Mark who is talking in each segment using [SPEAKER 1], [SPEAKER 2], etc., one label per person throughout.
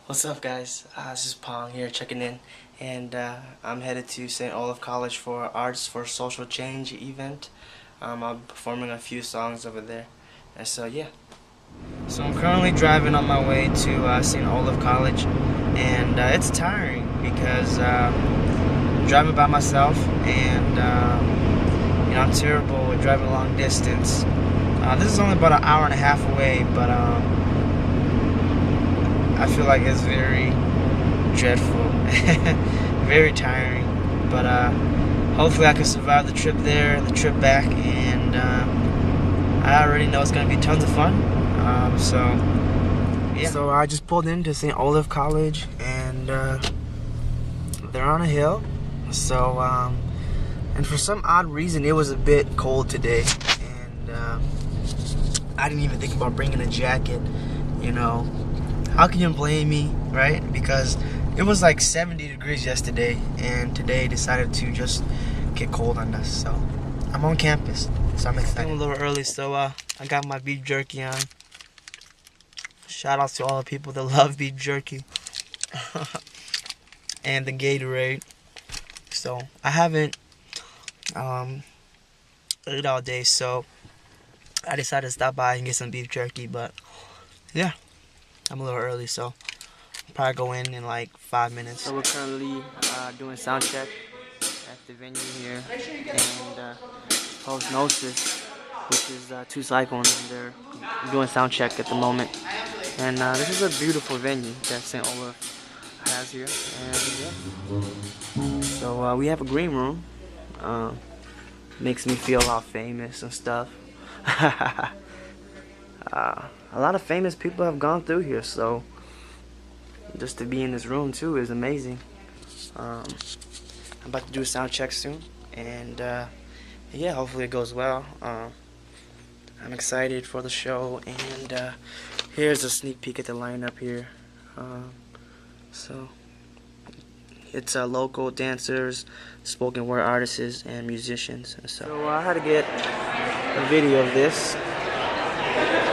[SPEAKER 1] What's up, guys? This is Pong here checking in, and I'm headed to St. Olaf College for Arts for Social Change event. I'll be performing a few songs over there, and so yeah. So I'm currently driving on my way to St. Olaf College, and it's tiring because I'm driving by myself, and I'm terrible with driving long distance. This is only about an hour and a half away, but I feel like it's very dreadful, very tiring, but hopefully I can survive the trip there and the trip back, and I already know it's going to be tons of fun, so yeah. So I just pulled into St. Olaf College, and they're on a hill, so and for some odd reason it was a bit cold today, and I didn't even think about bringing a jacket, How can you blame me, right? Because it was like 70 degrees yesterday, and today decided to just get cold on us. So I'm on campus, so I'm excited. I'm a little early, so I got my beef jerky on. Shout out to all the people that love beef jerky and the Gatorade. So I haven't ate all day, so I decided to stop by and get some beef jerky. But yeah, I'm a little early, so I'll probably go in like 5 minutes. So we're currently doing sound check at the venue here, and Postnosis, which is 2 Cyclones, and they're doing sound check at the moment. And this is a beautiful venue that St. Olaf has here, and yeah. So we have a green room. Makes me feel all famous and stuff. A lot of famous people have gone through here, so just to be in this room too is amazing. I'm about to do a sound check soon, and yeah, hopefully it goes well. I'm excited for the show, and here's a sneak peek at the lineup here. So it's local dancers, spoken word artists, and musicians. So I had to get a video of this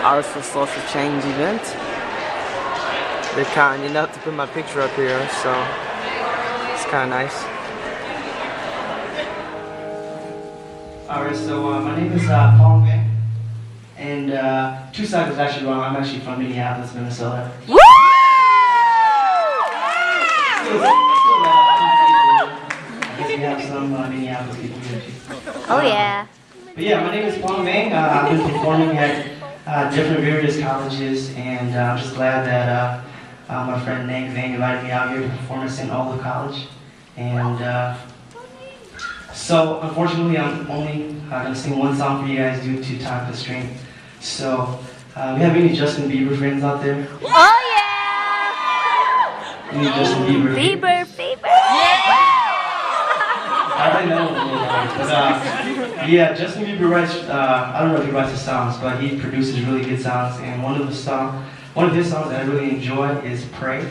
[SPEAKER 1] Arts for Social Change event. They're kind enough to put my picture up here, so it's kind of nice. Alright, so my name is Paul Van, and 2 Cycles is actually wrong. I'm actually from Minneapolis, Minnesota. Woo! I guess we have some Minneapolis people here too.
[SPEAKER 2] Oh yeah.
[SPEAKER 1] But yeah, my name is Paul Van. I've been performing at different various colleges, and I'm just glad that my friend Nang Vang invited me out here to perform at St. Olaf College. And so unfortunately I'm only going to sing one song for you guys due to time constraint. So we have any Justin Bieber friends out there?
[SPEAKER 2] Oh yeah!
[SPEAKER 1] Any Justin Bieber?
[SPEAKER 2] Bieber, Bieber! Yeah!
[SPEAKER 1] I think that was but yeah, Justin Bieber writes, I don't know if he writes the songs, but he produces really good songs, and one of his songs that I really enjoy is Pray,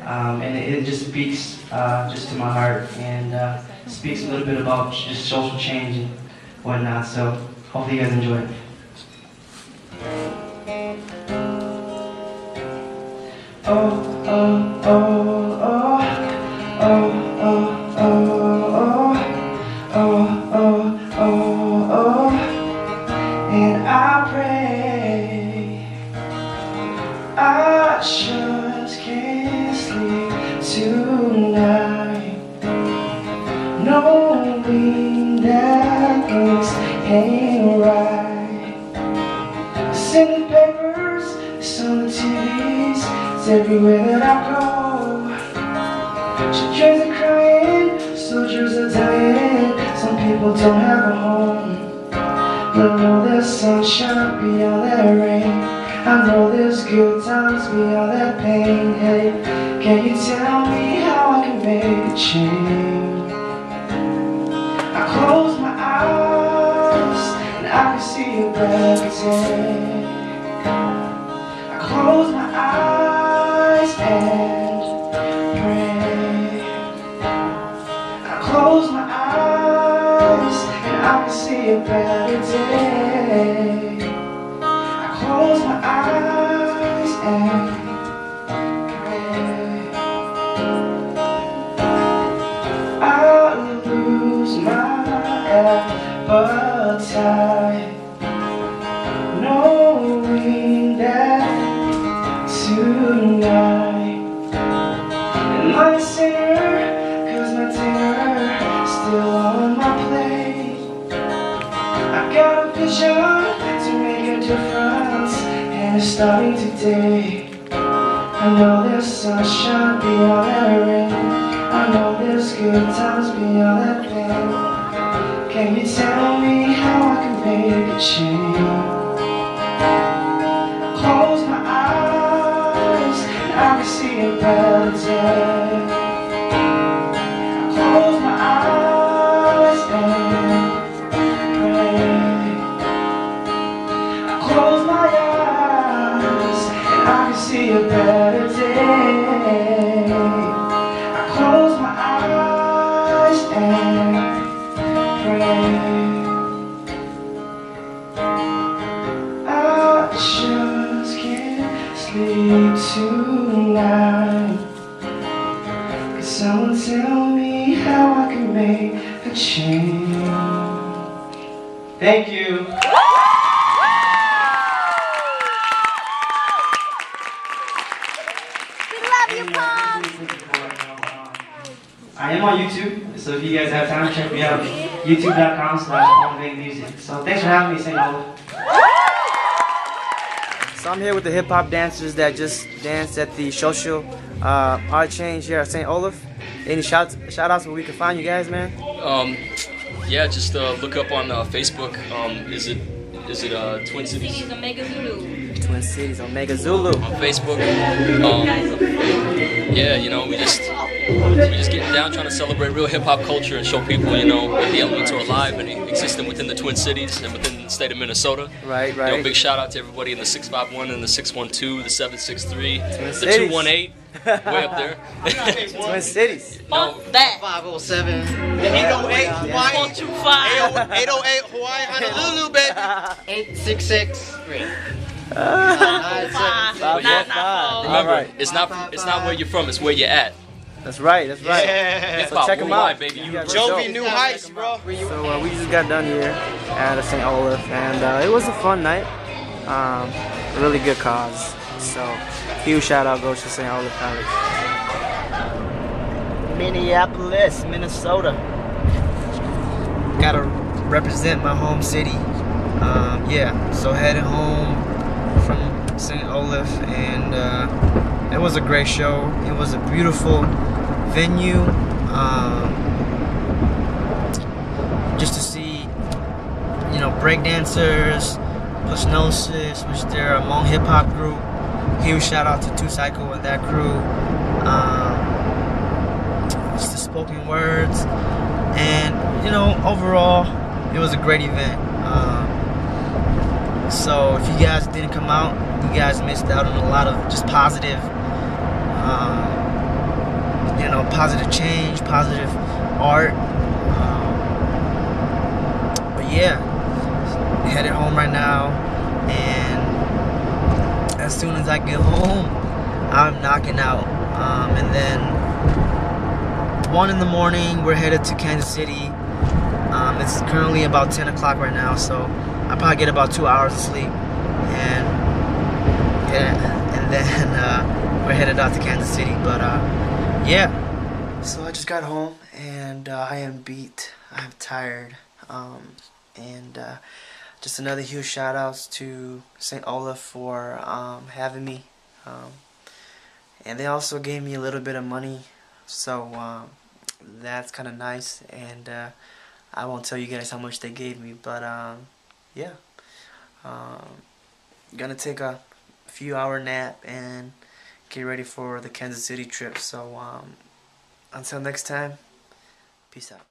[SPEAKER 1] and it just speaks just to my heart, and speaks a little bit about just social change and whatnot, so hopefully you guys enjoy it. Oh, oh, oh, oh, oh, oh, oh, oh, oh, oh, oh, and I pray I just can't sleep tonight, knowing that things ain't right. It's in the papers, it's on the TVs, it's everywhere that I go. Children are crying, soldiers are dying, some people don't have a home. But I know there's sunshine beyond that rain, I know there's good times beyond that pain. Hey, can you tell me how I can make a change? I close my eyes and I can see a better day. I close my eyes and pray. I close my eyes and I can see a better day. I close my eyes and pray. tonight. And my singer, cause my dinner still on my plate. I got a vision to make a difference, and it's starting today. I know there's sunshine beyond that rain. I know there's good times beyond that pain. Can you tell me how I can make a change? Close my eyes and I can see a better day. Close my eyes and pray. I close my eyes and I can see a better day. I close my eyes and pray. I just can't sleep tonight. Can someone tell me how I can make a change? Thank you.
[SPEAKER 2] We love you, Paul.
[SPEAKER 1] I am on YouTube, so if you guys have time, check me out. YouTube.com/PalmVeigMusic. So thanks for having me, St. Olaf.
[SPEAKER 3] So I'm here with the hip hop dancers that just danced at the social art change here at St. Olaf. Any shout outs where we can find you guys, man?
[SPEAKER 4] Yeah, just look up on Facebook. Is it Twin Cities?
[SPEAKER 2] Omega Zulu.
[SPEAKER 3] Twin Cities, Omega Zulu.
[SPEAKER 4] On Facebook. Yeah, you know, we just getting down, trying to celebrate real hip hop culture and show people, you know, what the elements are alive and existing within the Twin Cities and within the state of Minnesota.
[SPEAKER 3] Right.
[SPEAKER 4] You know, big shout out to everybody in the 651 and the 612, the 763, the
[SPEAKER 3] Cities.
[SPEAKER 4] 218, way up there.
[SPEAKER 3] Twin Cities.
[SPEAKER 4] No,
[SPEAKER 2] That.
[SPEAKER 5] 507, the 808 Hawaii,
[SPEAKER 2] 425.
[SPEAKER 5] 808 Hawaii, Honolulu, baby. 866.
[SPEAKER 4] remember, it's not where you're from, it's where you're at.
[SPEAKER 3] That's right.
[SPEAKER 5] Yeah.
[SPEAKER 3] So check them out,
[SPEAKER 4] baby. You
[SPEAKER 5] Jovi, New Heights, bro.
[SPEAKER 3] So we just got done here at St. Olaf, and it was a fun night. Really good cause. So huge shout out goes to St. Olaf College. Minneapolis, Minnesota. Gotta represent my home city. Yeah, so headed home from St. Olaf, and it was a great show. It was a beautiful venue. Just to see, you know, breakdancers, Pusnosis, which they're a Hmong hip hop group. Huge shout out to Two Psycho and that crew. Just the spoken words, and you know, overall, it was a great event. So if you guys didn't come out, you guys missed out on a lot of just positive, you know, positive change, positive art. But yeah, headed home right now, and as soon as I get home, I'm knocking out. And then 1 in the morning, we're headed to Kansas City. It's currently about 10 o'clock right now, so I probably get about 2 hours of sleep, and then we're headed out to Kansas City. But yeah, so I just got home, and I am beat. I'm tired, and just another huge shout outs to St. Olaf for having me, and they also gave me a little bit of money, so that's kind of nice. And I won't tell you guys how much they gave me, but yeah, gonna take a few hour nap and get ready for the Kansas City trip. So until next time, peace out.